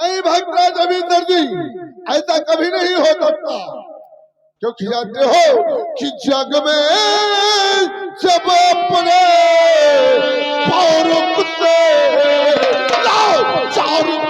नहीं भक्तराज रविंदर जी, ऐसा कभी नहीं हो सकता, क्योंकि जानते हो कि जग में जब अपने पौरुष से लाओ चारों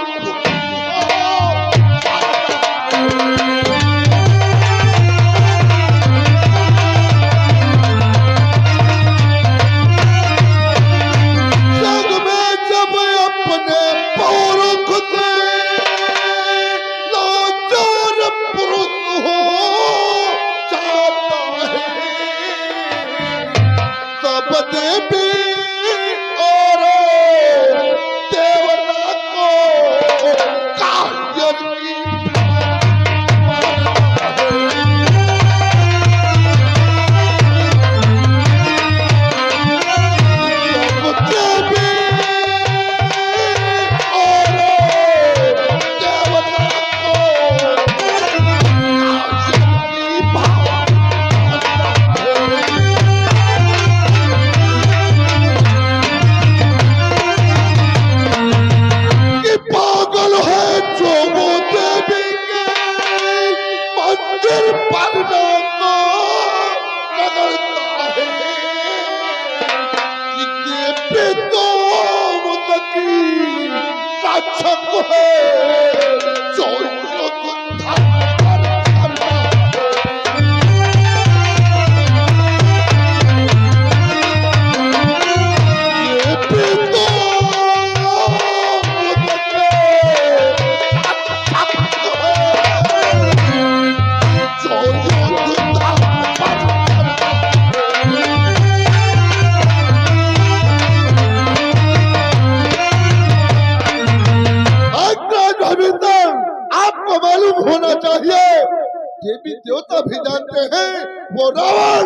देवी देवता भी जानते हैं वो रावण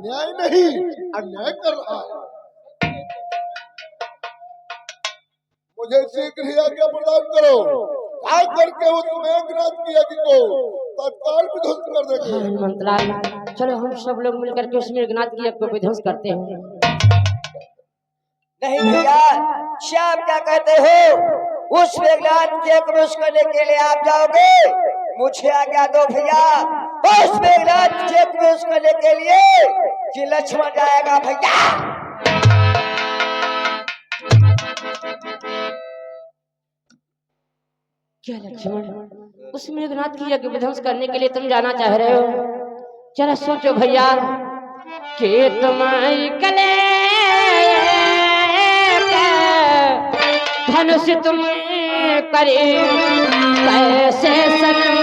न्याय नहीं अन्याय कर रहा है। मुझे शीघ्र ही आज्ञा प्रदान करो, आज करके उस मेघनाथ की यज्ञ को तत्काल विध्वंस कर देंगे। मंत्रालय चलो हम सब लोग मिलकर के उस मेघनाथ की यज्ञ को विध्वंस करते हैं। नहीं भैया, श्याम क्या कहते हो? उस मेघनाथ के क्रूस करने के लिए आप जाओगे? मुझे आज्ञा दो भैया, उस मेघनाथ के क्रूस करने के लिए कि लक्ष्मण जाएगा भैया। क्या लक्ष्मण, उस मेघनाथ की यज्ञ विध्वंस करने के लिए तुम जाना चाह रहे हो? जरा सोचो भैया कि तुम्हारी कले धनुष तुम करे कैसे सनम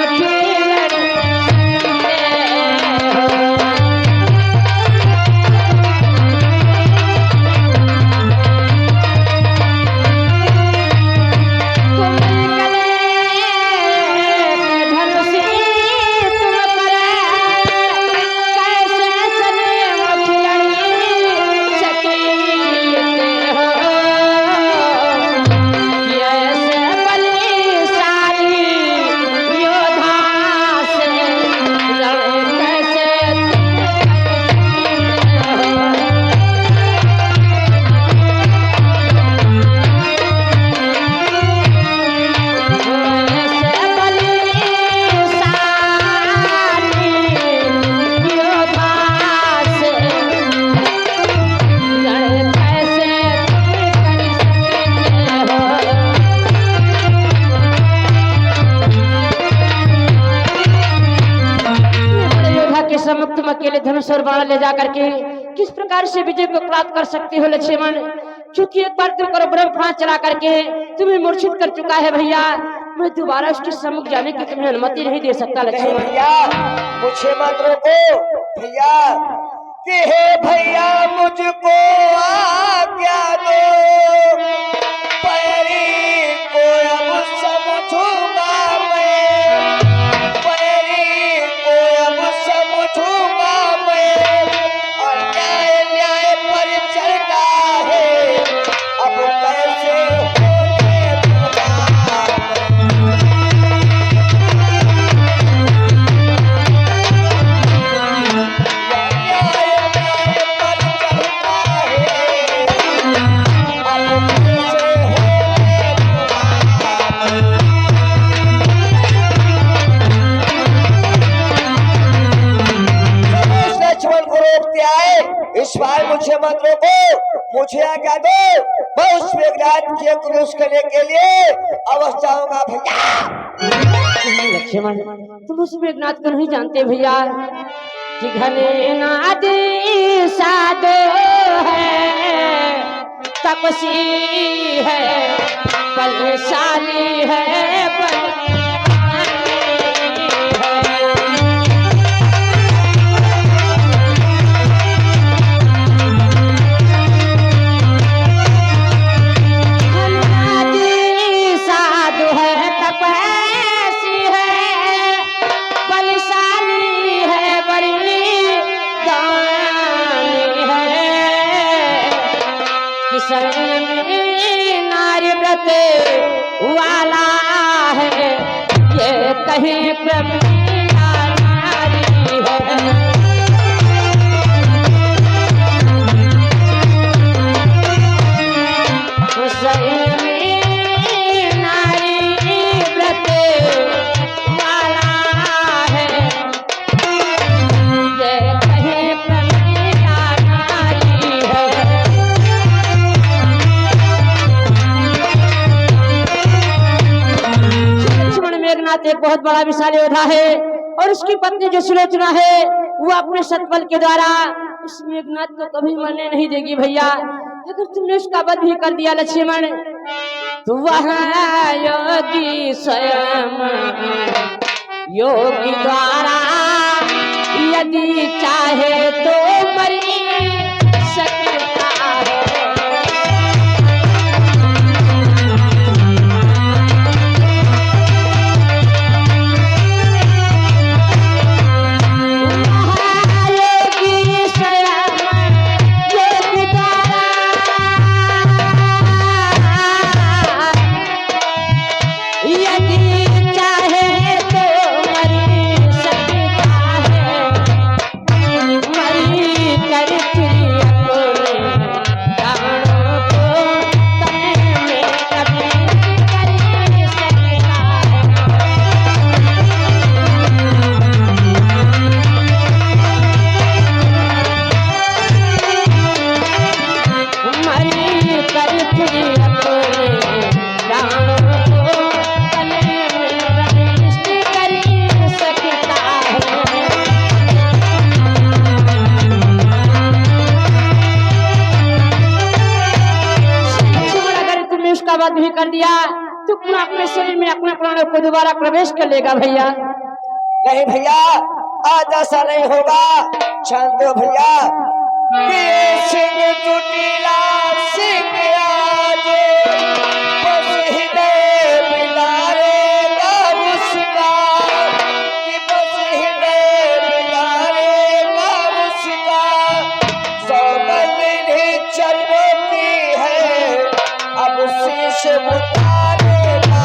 अकेले धनुष और बाण ले जाकर के किस प्रकार से विजय को प्राप्त कर सकते हो लक्ष्मण? क्योंकि एक बार तुम करो ब्रह्मास्त्र चला करके तुम्हें मूर्छित कर चुका है भैया, मैं दोबारा उसके सम्मुख जाने की तुम्हें अनुमति नहीं दे सकता लक्ष्मण। भैया मुझे मत रोको भैया, कि हे भैया मुझको आज्ञा दो, पैरी को अब समझूंगा मैं, पैरी को अब समझूंगा मैं, अन्याय न्याय पर चलता है, अब कैसे होने दूंगा। मुझे आज्ञा दो, मैं उस मेघनाथ के क्रूस करने के लिए अवश्य जाऊंगा भैया। लक्ष्मण तुम उस मेघनाथ को नहीं जानते भैया कि घने नादी साधो है, तपसी है, बलशाली है, नारी व्रत वाला है ये कहीं प्रमिला नारी है। नारी व्रत वाला है ये कहीं प्रमिला नारी है। मेघनाथ एक बहुत बड़ा विशाल योद्धा है और उसकी पत्नी जो सुलोचना है वो अपने सतबल के द्वारा उस मेघनाथ को कभी मरने नहीं देगी भैया। अगर तुमने उसका वध भी कर दिया लक्ष्मण तो वह योगी स्वयं योगी द्वारा यदि चाहे तो मरी सकता है। वध भी कर दिया तो अपने शरीर में अपने प्राणों को दोबारा प्रवेश कर लेगा भैया। नहीं भैया आज ऐसा नहीं होगा, शांत हो भैया। सिंह चुटीला सिंह आज बस हृदय मिलारेगा उसका, बस हृदय मिलारेगा उसका। सौगंध निधि चरणों की है अब शीश उतारेगा।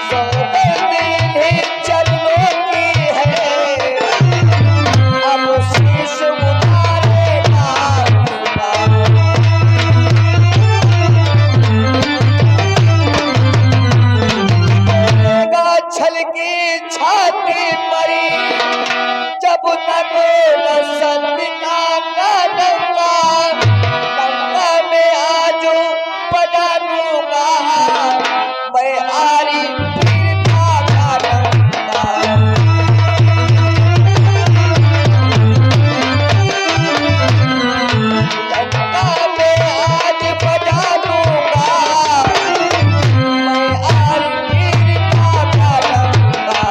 सौगंध निधि चरणों की है अब शीश उतारेगा। छल की छाती परी जब तक न सत्ता का डंका, डंका में आजू बजा दूंगा मैं आरी वीरता का डंका। डंका में आज बजा दूंगा मैं आरी वीरता का डंका।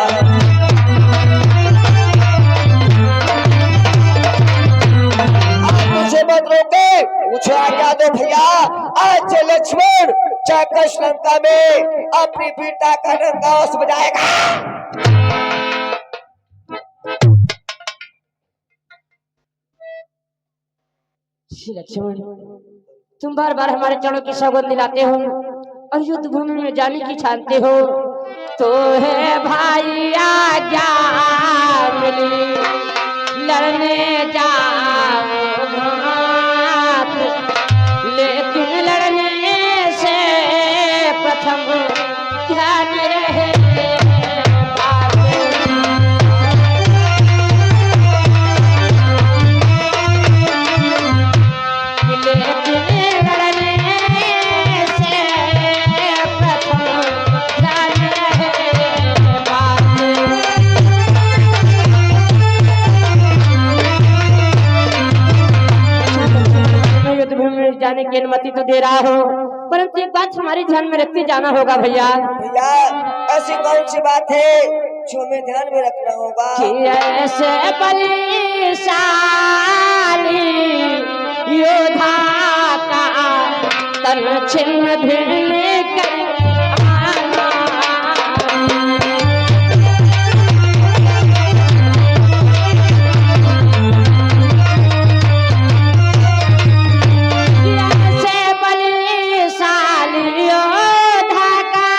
मुझे मत रोके, मुझे आज्ञा दो भैया। आज लक्ष्मण जाकर श्रीलंका में अपनी बेटा का डंका बजाएगा। लक्ष्मण तुम बार बार हमारे चरणों की सौगंध दिलाते हो और युद्ध भूमि में जाने की छानते हो तो है भाई आज्ञा मिली लड़ने जाओ घात, लेकिन लड़ने से प्रथम ध्यान रहे बात। जाने की अनुमति तो दे रहा हो, परंतु एक बात हमारे ध्यान में रखते जाना होगा भैया। भैया ऐसी कौन सी बात है जो हमें ध्यान में रखना होगा? कि ऐसे बलशाली योद्धा का तन छिन्न भिन्न कर आना। ऐसे बलशाली योद्धा का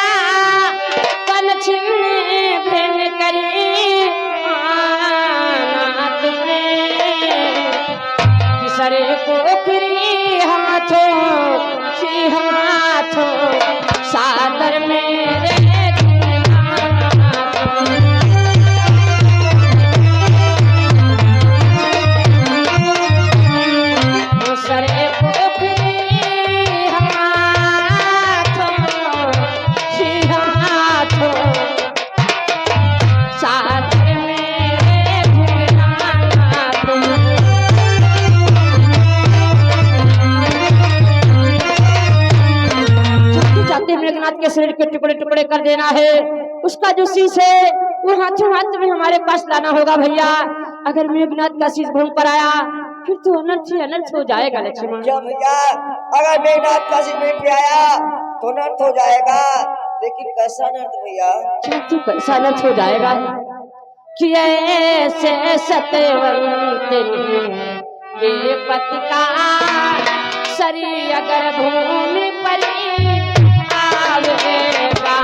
तन छिन्न भिन्न कर आना तुम्हें। सरे पोखरी हाथों सादर मेरे सरे पोखरी हाथों सादर मेरे घुमाना तुम। जाते मेघनाथ के शरीर के टुकड़े टुकड़े कर देना है। उसका जो शीश है वो हाथों हाथ में हमारे पास लाना होगा भैया। अगर मेघनाथ का शीश भूमि पर आया फिर तो अनर्थ ही अनर्थ हो जाएगा लक्ष्मण। क्या भैया अगर मेघनाथ का सिर पे आया तो नर्थ हो जाएगा, लेकिन कैसा नर्थ भैया? तो कैसा अनर्थ हो जाएगा कि ऐसे सत्यवंत के पति का शरीर अगर भूमि पर आवेगा।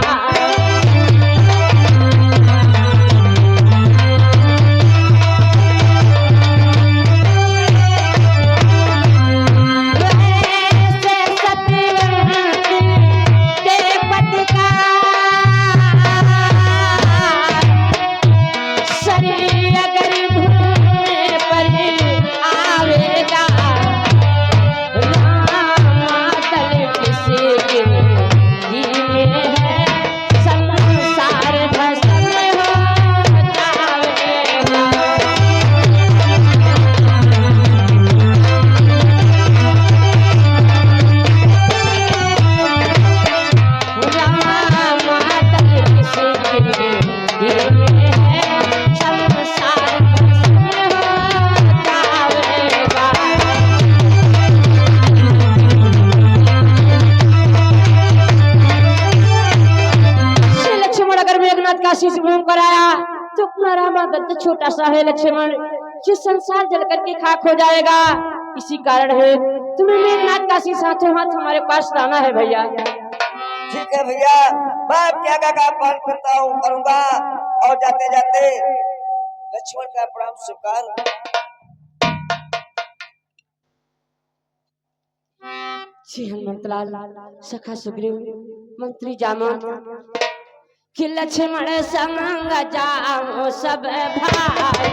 ऐसे सत्यवंत के पति का शरीर अगर भूमि पर आवेगा। रामातल किसी के जी में है संसार भस्म हो जाएगा। रामातल किसी के जी में है संसार भस्म हो जाएगा। श्री लक्ष्मण अगर मेघनाथ का शीश भूमि पर आया तो अपना रामागढ़ तो छोटा सा है लक्ष्मण, जिस संसार जल करके खाक हो जाएगा। इसी कारण है तुम्हें मेघनाथ का शीश हाथों हाथ हमारे पास लाना है भैया। ठीक है भैया, मैं आपकी आज्ञा का पालन करता हूँ करूँगा, और जाते जाते लक्ष्मण का प्रणाम स्वीकार। श्री हनुमंतलाल सखा सुग्रीव मंत्री जामन कि लक्ष्मण संग जाओ सब भाई।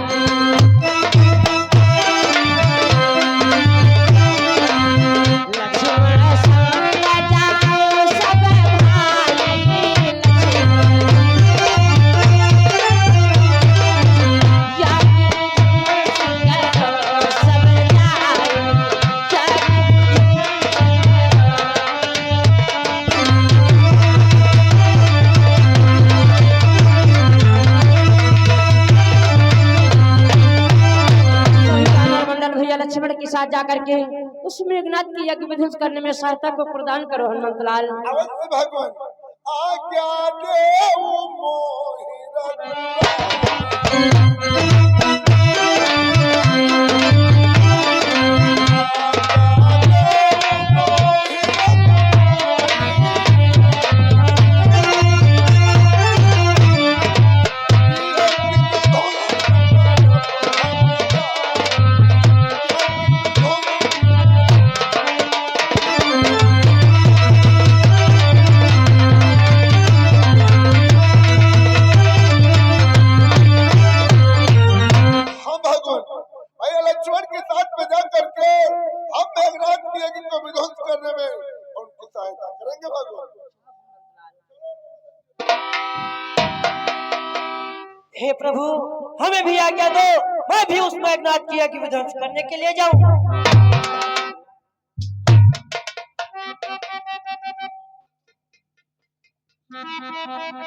लक्ष्मण संग जाओ सब भाई। सब लक्ष्मण के साथ जाकर के उस मेघनाथ की यज्ञ विध्वंस करने में सहायता को प्रदान करो हनुमंतलाल। अवश्य भगवान आज्ञा देऊ लक्ष्मण के साथ में जाकर के हम मेघनाथ की यज्ञ को विध्वंस करने में उनकी सहायता करेंगे भगवान। हे प्रभु हमें भी आज्ञा दो, मैं भी उस मेघनाथ की यज्ञ विध्वंस करने के लिए जाऊं। जय श्री राम।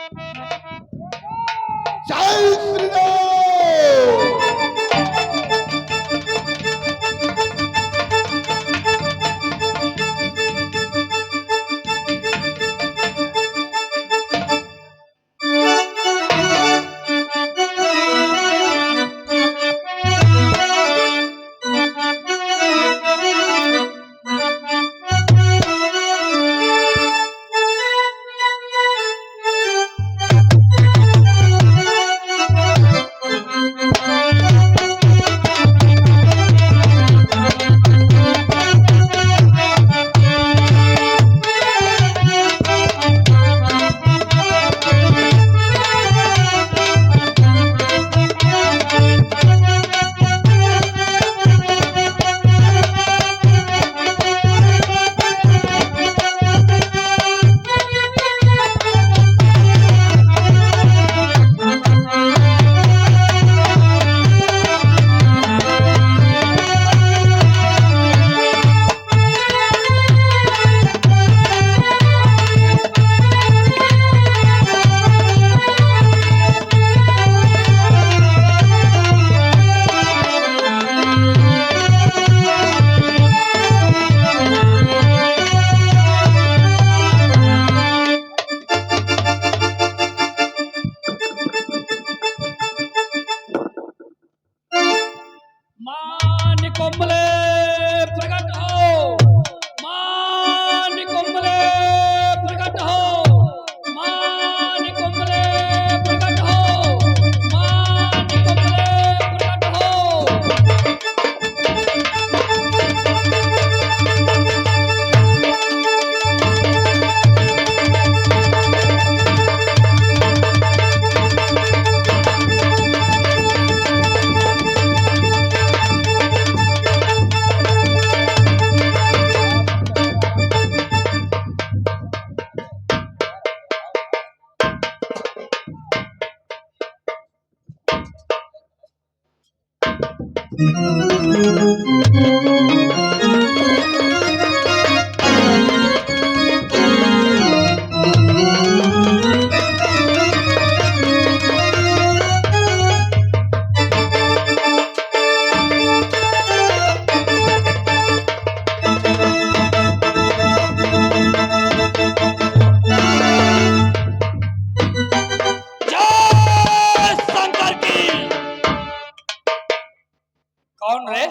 कौन रे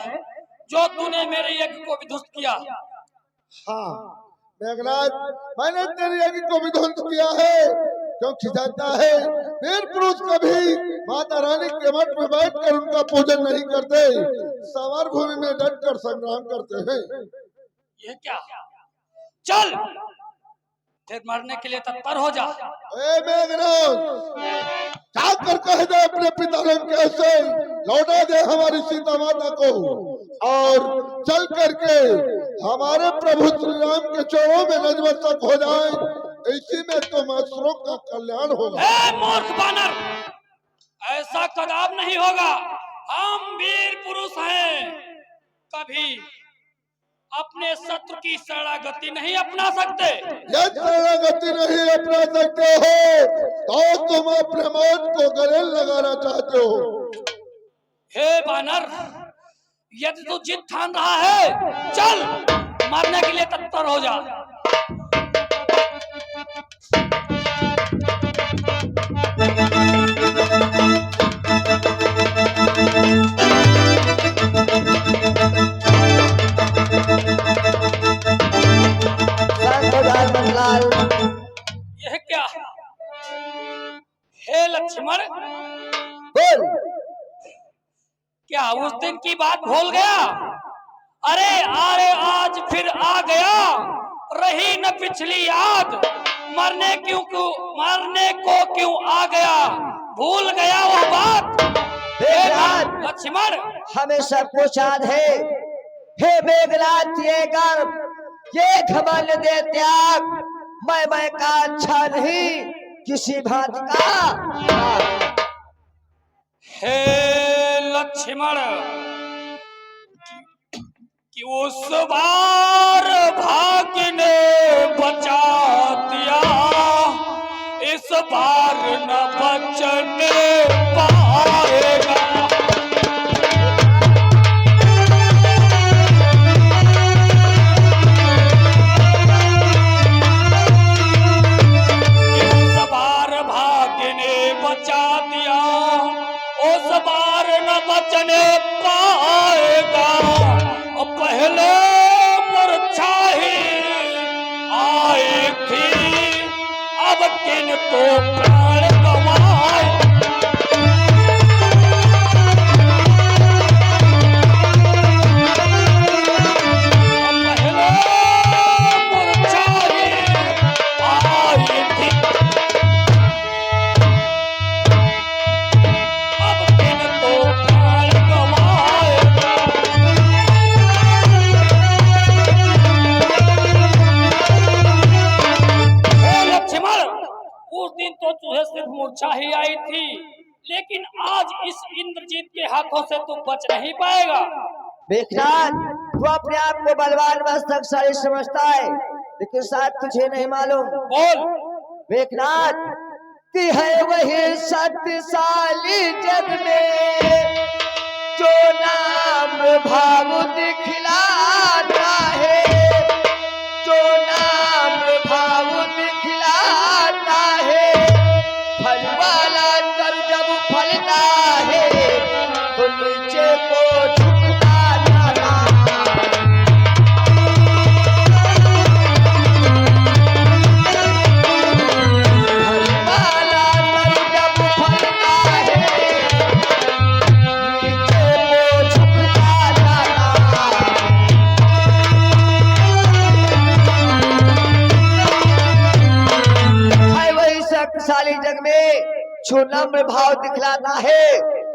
जो तूने मेरे यज्ञ को विध्वस्त किया? हाँ मेघराज, मैंने तेरे यज्ञ को विध्वंस किया है। क्योंकि जानता है वीर पुरुष कभी माता रानी के मठ में बैठकर उनका पूजन नहीं करते, समर भूमि में डट कर संग्राम करते हैं। ये क्या? चल फिर मरने के लिए तत्पर हो जा। ए मेघराज, जाकर कह दे अपने पिता लोग से लौटा दे हमारी सीता माता को, और चल करके हमारे प्रभु श्री राम के चरणों में नतमस्तक हो जाए। इसी में तो मसरों का कल्याण होगा। ए मूर्ख बानर, ऐसा कदाप नहीं होगा। हम वीर पुरुष हैं, कभी अपने शत्रु की शरणागति नहीं अपना सकते। यदि शरणागति नहीं अपना सकते हो तो तुम अपने मौत को गले लगाना चाहते हो। हे बानर, यदि तू जिद ठान रहा है, चल मरने के लिए तत्पर हो जा। यह क्या? हे लक्ष्मण, बोल। क्या उस दिन की बात भूल गया? अरे आज फिर आ गया, रही न पिछली याद। मरने को क्यों आ गया, भूल गया वो बात। मेघराज, लक्ष्मण, हमें सब कुछ याद है। हे मेघराज, ये गर्व, ये घमंड दे त्याग, मैं का अच्छा नहीं किसी भांति का। हे लक्ष्मण, कि उस बार भाग्य ने बचा दिया, बार न बचने पाएगा। इस बार भाग्य ने बचा दिया, उस बार न बचने पाएगा। पहले मूर्छा ही आई थी, अब किन को प्राण गवाए। पहले मूर्छा ही आई थी, अब किन को प्राण गवाए। लक्ष्मण, उस दिन तो तुझे सिर्फ मूर्छा ही आई थी, लेकिन आज इस इंद्रजीत के हाथों से तू बच नहीं पाएगा। मेघनाथ, तू अपने आप को बलवान व शक्तिशाली समझता है, लेकिन शायद तुझे नहीं मालूम। बोल। मेघनाथ, कि है वही शक्तिशाली जग में जो नाम भाव दिखलाता है, जो नाम भाव दिखलाता है। फल वाला तर जब फलता है तो नीचे को झुकता जाता है। फल वाला तर जब फलता है नीचे को झुकता जाता है। वही शक्तिशाली जग में जो नम्र भाव दिखलाता है।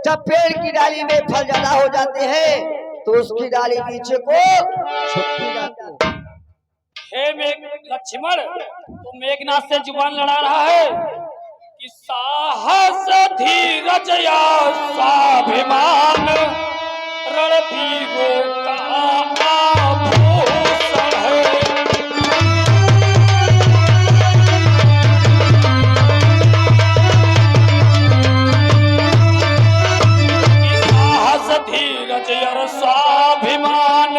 जब पेड़ की डाली में फल ज्यादा हो जाते हैं तो उसकी डाली नीचे को झुकती जाती है। हे लक्ष्मण, तू मेघनाथ से जुबान लड़ा रहा है कि साहस धीरज या स्वाभिमान रणवीरों का आभूषण है। कि साहस धीरज और स्वाभिमान